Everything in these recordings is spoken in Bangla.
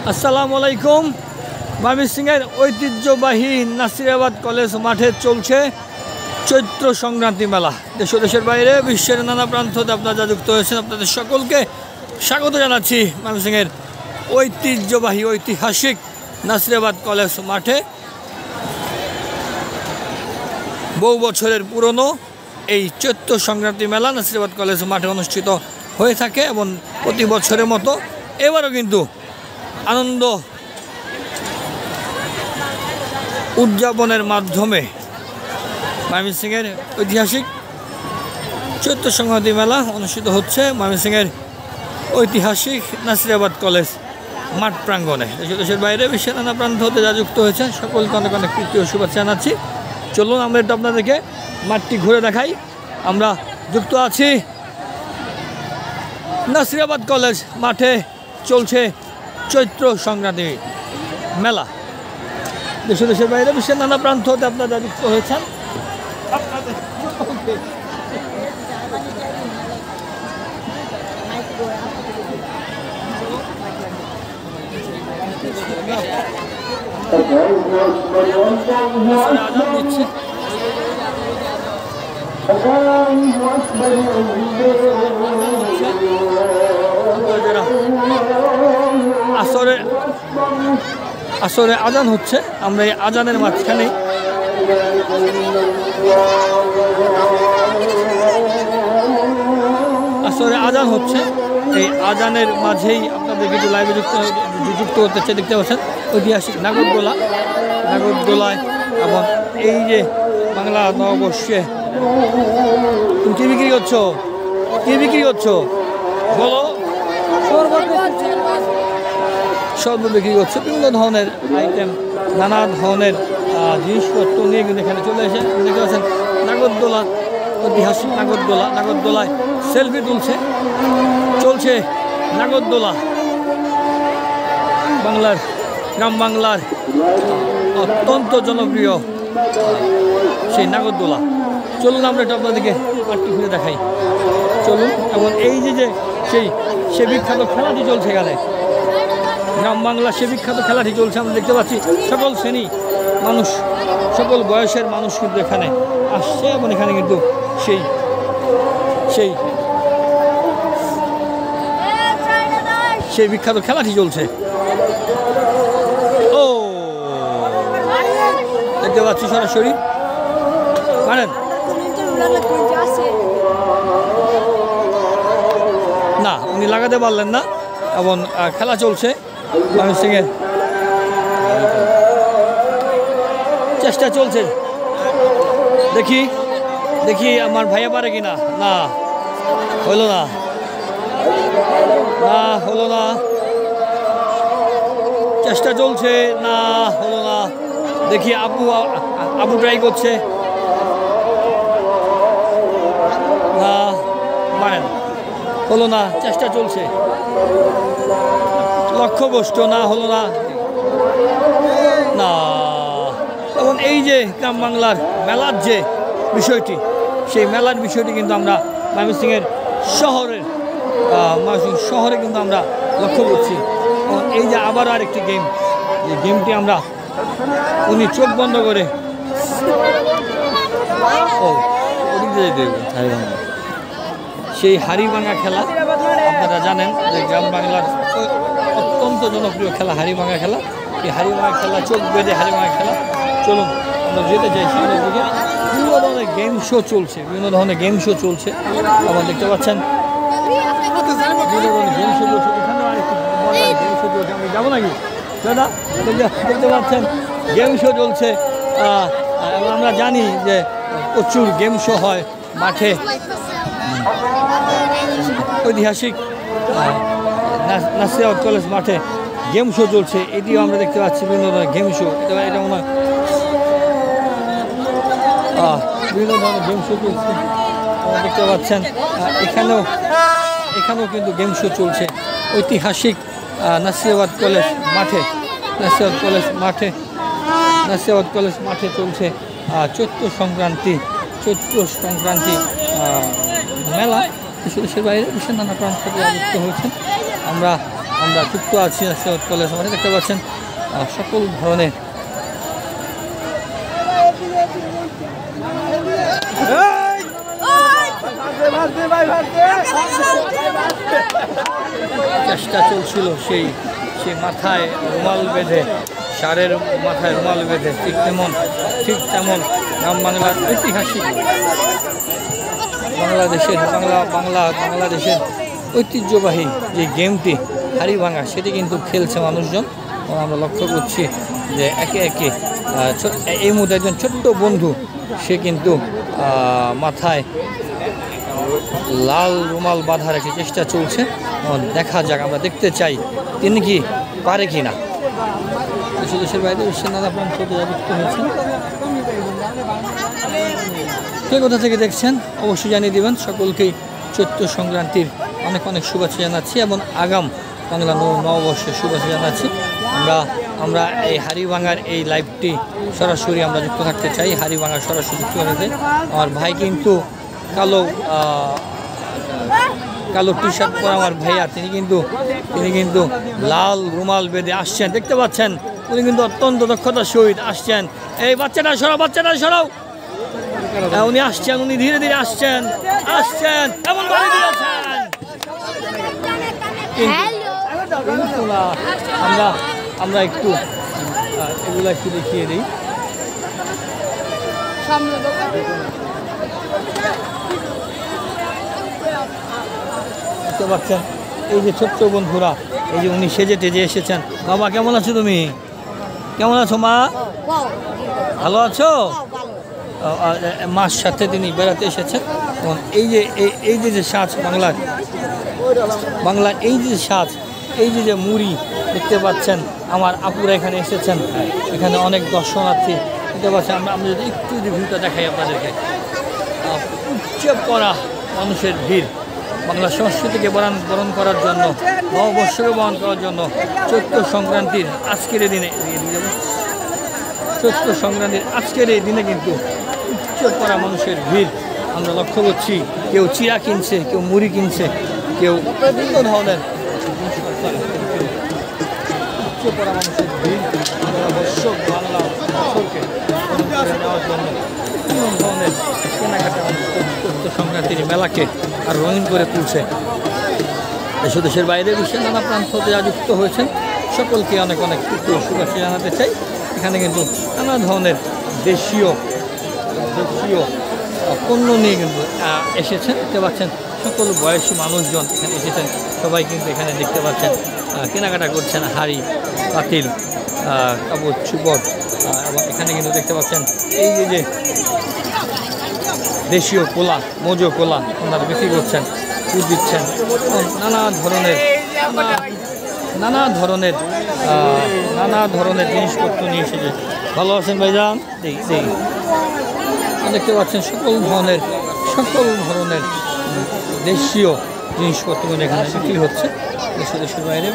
আসসালামু আলাইকুম। ময়মনসিংহের ঐতিহ্যবাহী নাসিরাবাদ কলেজ মাঠে চলছে চৈত্র সংক্রান্তি মেলা। দেশ ও দেশের বাইরে বিশ্বের নানা প্রান্ত হতে আপনারা যুক্ত হয়েছেন, আপনাদের সকলকে স্বাগত জানাচ্ছি ময়মনসিংহের ঐতিহ্যবাহী ঐতিহাসিক নাসিরাবাদ কলেজ মাঠে। বহু বছরের পুরনো এই চৈত্র সংক্রান্তি মেলা নাসিরাবাদ কলেজ মাঠে অনুষ্ঠিত হয়ে থাকে এবং প্রতি বছরের মতো এবারও কিন্তু আনন্দ উদযাপনের মাধ্যমে ময়মনসিংহের ঐতিহাসিক চৈত্র সংক্রান্তি মেলা অনুষ্ঠিত হচ্ছে ময়মনসিংহের ঐতিহাসিক নাসিরাবাদ কলেজ মাঠ প্রাঙ্গণে। দেশের বাইরে বিশ্বের নানা প্রান্ত হতে যা যুক্ত হয়েছে সকলকে অনেক অনেক প্রীতি ও শুভেচ্ছা জানাচ্ছি। চলুন আমরা একটু আপনাদেরকে মাঠটি ঘুরে দেখাই। আমরা যুক্ত আছি নাসিরাবাদ কলেজ মাঠে, চলছে চৈত্র সংক্রান্তি মেলা। দেশের বাইরে বিশ্বের নানা প্রান্ত হতে আপনারা যুক্ত হয়েছেন। আসরে আজান হচ্ছে, আমরা এই আজানের মাঝখানে আসরে আজান হচ্ছে, এই আজানের মাঝেই আপনাদের কিছু লাইভে যুক্ত করতে দেখতে পাচ্ছেন ঐতিহাসিক নাগরদোলায় এবং এই যে বাংলা নববর্ষে তুমি কি বিক্রি করছো, বলো? শরবত বিক্রি করছে, বিভিন্ন ধরনের আইটেম, নানা ধরনের জিনিসপত্র নিয়ে কিন্তু এখানে চলে এসে দেখতে পাচ্ছেন নাগরদোলা, ঐতিহাসিক নাগরদোলায় সেলফি চলছে নাগরদোলা, গ্রাম বাংলার অত্যন্ত জনপ্রিয় সেই নাগরদোলা। চলুন আমরা এটা আপনাদেরকে মাঠটি ঘুরে দেখাই, চলুন। এবং এই যে সেই বিখ্যাত খেলাটি চলছে এখানে, গ্রাম বাংলা সে বিখ্যাত খেলাটি চলছে। আমরা দেখতে পাচ্ছি সকল শ্রেণী মানুষ, সকল বয়সের মানুষ কিন্তু এখানে আসছে এবং এখানে কিন্তু সেই বিখ্যাত খেলাটি চলছে। ও দেখতে পাচ্ছি সরাসরি, পারেন না, উনি লাগাতে পারলেন না এবং খেলা চলছে। ময়মনসিংহের চেষ্টা চলছে, দেখি আমার ভাইয়া পারে কিনা। না হলো না, চেষ্টা চলছে, না হলো না। দেখি আপু ট্রাই করছে, না পারেন, হলো না, চেষ্টা চলছে, লক্ষ্যভ্রষ্ট, না হলো না। এবং এই যে গ্রাম বাংলার মেলার যে বিষয়টি, সেই মেলার বিষয়টি কিন্তু আমরা ময়মনসিংহের শহরে কিন্তু আমরা লক্ষ্য করছি। এবং এই যে আবার আরেকটি গেম, যে গেমটি আমরা উনি চোখ বন্ধ করে সেই হাড়িভাঙা খেলা, আপনারা জানেন যে গ্রাম বাংলার অত্যন্ত জনপ্রিয় খেলা হাড়িভাঙা খেলা। এই হাড়িভাঙা খেলা, চোখ বেঁধে হাড়িভাঙা খেলা। চলুন আমরা যেতে চাই সামনের দিকে। বিভিন্ন ধরনের গেম শো চলছে, আপনারা দেখতে পাচ্ছেন বিভিন্ন ধরনের গেম শো চলছে। এখানেও আরেকটি গেম শো চলছে, আমি যাবো নাকি দাদা? দেখতে পাচ্ছেন গেম শো চলছে এবং আমরা জানি যে প্রচুর গেম শো হয় মাঠে। ঐতিহাসিক নাসিরাবাদ কলেজ মাঠে গেম শো চলছে, এটিও আমরা দেখতে পাচ্ছি বিভিন্ন ধরনের গেম শো। এটা মনে হয় বিভিন্ন ধরনের গেম শো চলছে, দেখতে পাচ্ছেন। এখানেও কিন্তু গেম শো চলছে ঐতিহাসিক নাসিরাবাদ কলেজ মাঠে চলছে চৈত্র সংক্রান্তি মেলা। দেশের বাইরে বিশ্বের নানা প্রান্ত থেকে যুক্ত হয়েছেন। আমরা আমরা যুক্ত আছি নাসিরাবাদ কলেজ মাঠে। দেখতে পাচ্ছেন সকল ধরনের চেষ্টা চলছিল সেই মাথায় রুমাল বেঁধে, ষাঁড়ের মাথায় রুমাল বেঁধে ঠিক তেমন গ্রাম বাংলার ঐতিহাসিক বাংলাদেশের ঐতিহ্যবাহী যে গেমটি হাড়ি ভাঙা সেটি কিন্তু খেলছে মানুষজন। আমরা লক্ষ্য করছি যে একে একে এই মুহূর্তে একজন ছোট্ট বন্ধু সে কিন্তু মাথায় লাল রুমাল বাঁধার একটি চেষ্টা চলছে। দেখা যাক, আমরা দেখতে চাই তিনি কি পারে কি না। দেশের বাইরে বিশ্বের নানা প্রান্ত যুক্ত হয়েছেন। কে কোথা থেকে দেখছেন অবশ্যই জানিয়ে দেবেন। সকলকেই চৈত্র সংক্রান্তির অনেক শুভেচ্ছা জানাচ্ছি এবং আগাম বাংলা নববর্ষের শুভেচ্ছা জানাচ্ছি। আমরা এই হাড়িভাঙার এই লাইভটি সরাসরি আমরা যুক্ত থাকতে চাই। হাড়িভাঙার সরাসরি যুক্ত থাকতে আমার ভাই কিন্তু কালো টি শার্ট পরা আমার ভাইয়া তিনি কিন্তু লাল রুমাল বেঁধে আসছেন। দেখতে পাচ্ছেন উনি কিন্তু অত্যন্ত দক্ষতার সহিত আসছেন। এই বাচ্চাটা সরাও উনি আসছেন, উনি ধীরে ধীরে আসছেন এমন বাড়ি দিয়েছেন। আমরা একটু এগুলো একটু দেখিয়ে দিই। দেখতে পাচ্ছেন এই যে ছোট্ট বন্ধুরা, এই যে উনি সেজে টেজে এসেছেন। বাবা কেমন আছো তুমি? কেমন আছো মা? ভালো আছো? মার সাথে তিনি বেড়াতে এসেছেন। এবং এই যে সাজ বাংলার এই যে সাজ, এই যে মুড়ি দেখতে পাচ্ছেন আমার আপুরা এখানে এসেছেন। এখানে অনেক দর্শনার্থী দেখতে পাচ্ছেন। আমরা যদি একটু ভিউটা দেখাই আপনাদেরকে, উচ্চে পড়া মানুষের ভিড় বাংলা সংস্কৃতিকে বরণ করার জন্য, নববর্ষকে বরণ করার জন্য চৈত্র সংক্রান্তির আজকের এই দিনে কিন্তু উচ্চে পড়া মানুষের ভিড় আমরা লক্ষ্য করছি। কেউ চিরা কিনছে, কেউ মুড়ি কিনছে, কেউ বিভিন্ন ধরনের উচ্চে পড়া মানুষের ভিড় দর্শক বাংলা বছরকে নেওয়ার জন্য বিভিন্ন ধরনের কেনাকাটা চৈত্র সংক্রান্তির মেলাকে আর রঙিন করে তুলছে। দেশের বাইরে বিশ্বের নানা প্রান্ত যারা যুক্ত হয়েছেন সকলকে অনেক শুভেচ্ছা জানাতে চাই। এখানে কিন্তু নানা ধরনের দেশীয় পণ্য নিয়ে কিন্তু এসেছেন। দেখতে পাচ্ছেন সকল বয়সী মানুষজন এখানে এসেছেন। সবাই কিন্তু এখানে দেখতে পাচ্ছেন কেনাকাটা করছেন হাঁড়ি, পাতিল, কাপড় চুপড়। এবং এখানে কিন্তু দেখতে পাচ্ছেন এই যে দেশীয় কোলা, মোজো কোলা ওনারা বিক্রি করছেন, পুজ দিচ্ছেন। নানা ধরনের জিনিসপত্র নিয়ে এসেছে। ভালো আছেন ভাইজান? দেখতে পাচ্ছেন সকল ধরনের দেশীয় জিনিসপত্র এখানে বিক্রি হচ্ছে। দেশের বাইরে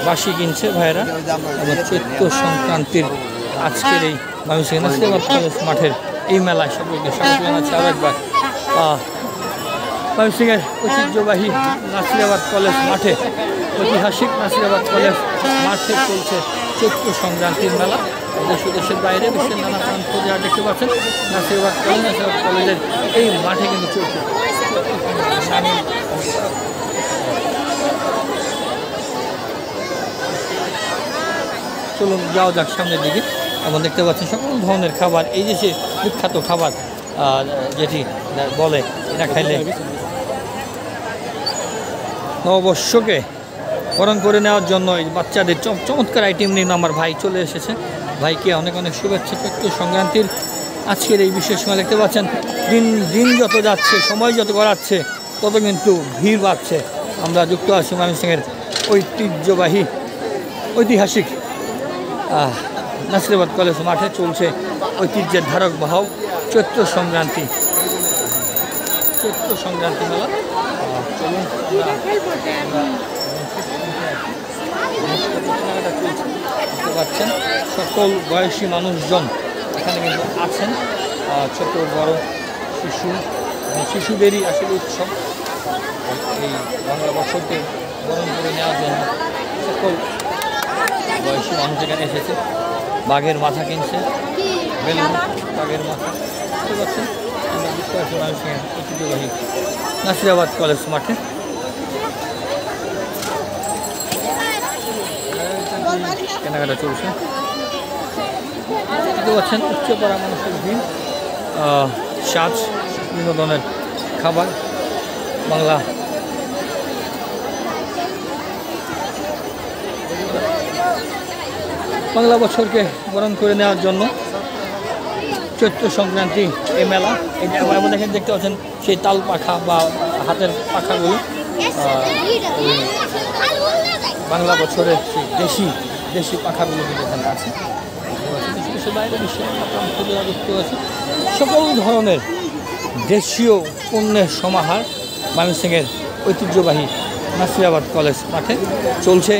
বাঁশি কিনছে ভাইয়েরা। এবং চৈত্র সংক্রান্তির আজকের এই ময়মনসিংহ নাসিরাবাদ কলেজ মাঠের এই মেলায় সকলকে স্বাগত জানাচ্ছি আরও একবার। ময়মনসিংহের ঐতিহ্যবাহী নাসিরাবাদ কলেজ মাঠে, ঐতিহাসিক নাসিরাবাদ কলেজ মাঠে চলছে চৈত্র সংক্রান্তির মেলা। দেশের বাইরে বিশ্বের নানা প্রান্ত যারা দেখতে পাচ্ছেন নাসিরাবাদ কলেজের এই মাঠে কিন্তু চলছে। চলুন যাও যাক সামনের দিকে। এবং দেখতে পাচ্ছেন সকল ধরনের খাবার, এই যে সে বিখ্যাত খাবার যেটি বলে এটা খাইলে নববর্ষকে বরণ করে নেওয়ার জন্য এই বাচ্চাদের চমৎকার আইটেম নিয়ে আমার ভাই চলে এসেছে। ভাইকে অনেক শুভেচ্ছা। চৈত্র সংক্রান্তির আজকের এই বিশেষ সময় দেখতে পাচ্ছেন দিন যত যাচ্ছে, সময় যত গড়াচ্ছে তত কিন্তু ভিড় বাড়ছে। আমরা যুক্ত আছি ময়মনসিংহের ঐতিহাসিক নাসিরাবাদ কলেজ মাঠে চলছে ঐতিহ্যের ধারক বাহক চৈত্র সংক্রান্তি মেলা। চলুন দেখতে পাচ্ছেন সকল বয়সী মানুষজন এখানে কিন্তু আছেন। ছোট বড় শিশুদেরই আসলে উৎসব। এই বাংলা বছরকে বরণ করে নেওয়ার জন্য সকল বয়সী মানুষ এখানে এসেছে। বাঘের মাথা কিনছে, বেলুন, বাঘের মাথা, বুঝতে পারছেন। আমরা বুঝতে পারছি ময়মনসিংহের ঐতিহ্যবাহী নাসিরাবাদ কলেজ মাঠে কেনাকাটা চলছে। বুঝতে পারছেন উচ্চপাড়া মানুষের ভিড়, সাজ, বিভিন্ন ধরনের খাবার, বাংলা বছরকে বরণ করে নেওয়ার জন্য চৈত্র সংক্রান্তি এই মেলা। এই যে আমরা এখানে দেখতে পাচ্ছেন সেই তাল পাখা বা হাতের পাখাগুলো বাংলা বছরের সেই দেশি পাখাগুলো কিন্তু এখানে আছে। কিছু বাইরে বিশ্বে দেখতে পাচ্ছি সকল ধরনের দেশীয় পণ্যের সমাহার ময়মনসিংহের ঐতিহ্যবাহী নাসিরাবাদ কলেজ মাঠে চলছে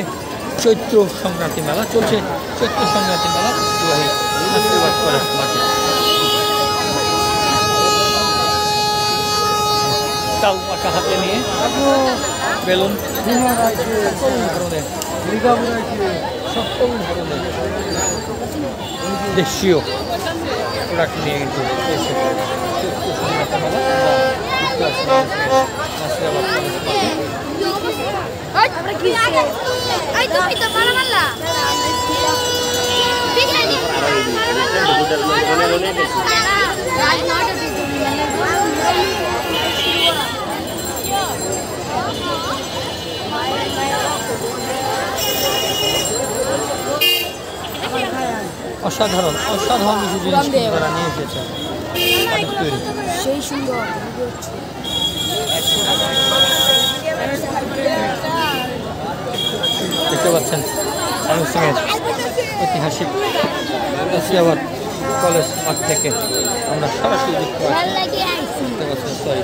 চৈত্র সংক্রান্তি মেলা। ঐতিহ্যবাহী নাসিরাবাদ কলেজ মাঠে তাল পাখা হাতে নিয়ে বেলুন, সকল ধরনের দেশীয় প্রোডাক্ট নিয়ে কিন্তু চলছে চৈত্র সংক্রান্তি মেলা। নাসিরাবাদ কলেজ মাঠে অসাধারণ কিছু জিনিস তারা নিয়ে এসেছে। সেই সুন্দর দেখতে পাচ্ছেন ময়মনসিংহের ঐতিহাসিক নাসিরাবাদ কলেজ মাঠ থেকে আমরা সরাসরি দেখতে পাচ্ছি। সরি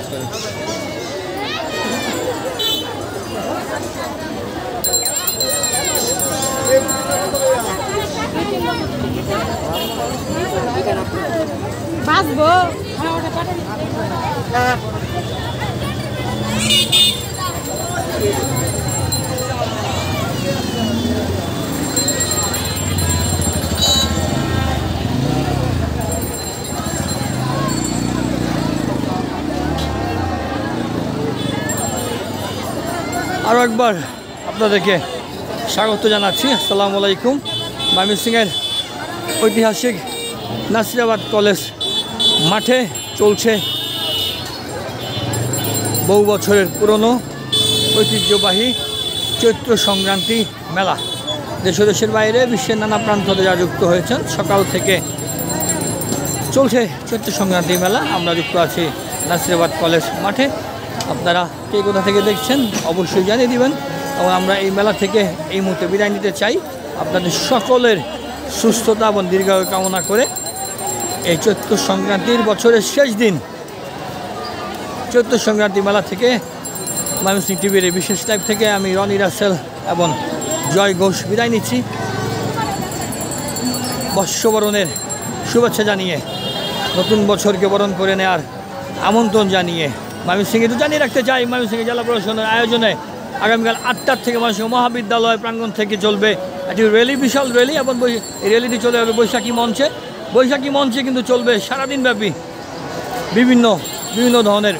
বাঁচবো আরও একবার আপনাদেরকে স্বাগত জানাচ্ছি। আসসালামু আলাইকুম। ময়মনসিংহের ঐতিহাসিক নাসিরাবাদ কলেজ মাঠে চলছে বহু বছরের পুরনো ঐতিহ্যবাহী চৈত্র সংক্রান্তি মেলা। দেশের বাইরে বিশ্বের নানা প্রান্ত থেকে যারা যুক্ত হয়েছেন সকাল থেকে চলছে চৈত্র সংক্রান্তি মেলা। আমরা যুক্ত আছি নাসিরাবাদ কলেজ মাঠে। আপনারা কে কোথা থেকে দেখছেন অবশ্যই জানিয়ে দিবেন এবং আমরা এই মেলা থেকে এই মুহূর্তে বিদায় নিতে চাই। আপনাদের সকলের সুস্থতা এবং দীর্ঘায়ু কামনা করে এই চৈত্র সংক্রান্তির বছরের শেষ দিন চৈত্র সংক্রান্তি মেলা থেকে ময়মনসিংহ টিভির এই বিশেষ লাইভ থেকে আমি রনি রাসেল এবং জয় ঘোষ বিদায় নিচ্ছি। বর্ষবরণের শুভেচ্ছা জানিয়ে নতুন বছরকে বরণ করে নেওয়ার আমন্ত্রণ জানিয়ে ময়মনসিংহে তো জানিয়ে রাখতে চাই ময়মনসিংহ জেলা প্রশাসনের আয়োজনে আগামীকাল 8টার থেকে ময়মনসিংহ মহাবিদ্যালয় প্রাঙ্গণ থেকে চলবে একটি র্যালি, বিশাল র্যালি এবং এই র্যালিটি চলে যাবে বৈশাখী মঞ্চে কিন্তু চলবে সারাদিন ব্যাপী বিভিন্ন ধরনের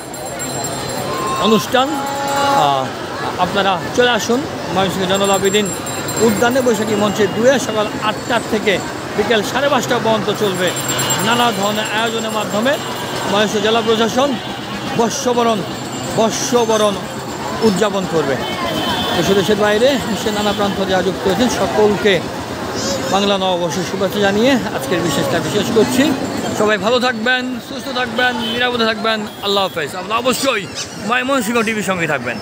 অনুষ্ঠান। আপনারা চলে আসুন ময়মনসিংহ জয়নুল আবেদিন উদ্যানে বৈশাখী মঞ্চে 2 সকাল 8টার থেকে বিকেল 5:30 পর্যন্ত চলবে নানা ধরনের আয়োজনের মাধ্যমে ময়মনসিংহ জেলা প্রশাসন বর্ষবরণ উদযাপন করবে। দেশের বাইরে বিশ্বের নানা প্রান্ত যারা যুক্ত হয়েছেন সকলকে বাংলা নববর্ষের শুভেচ্ছা জানিয়ে আজকের বিশেষটা বিশেষ করছি। সবাই ভালো থাকবেন, সুস্থ থাকবেন, নিরাপদে থাকবেন। আল্লাহ হাফেজ। আপনারা অবশ্যই ময়মনসিংহ টিভির সঙ্গে থাকবেন।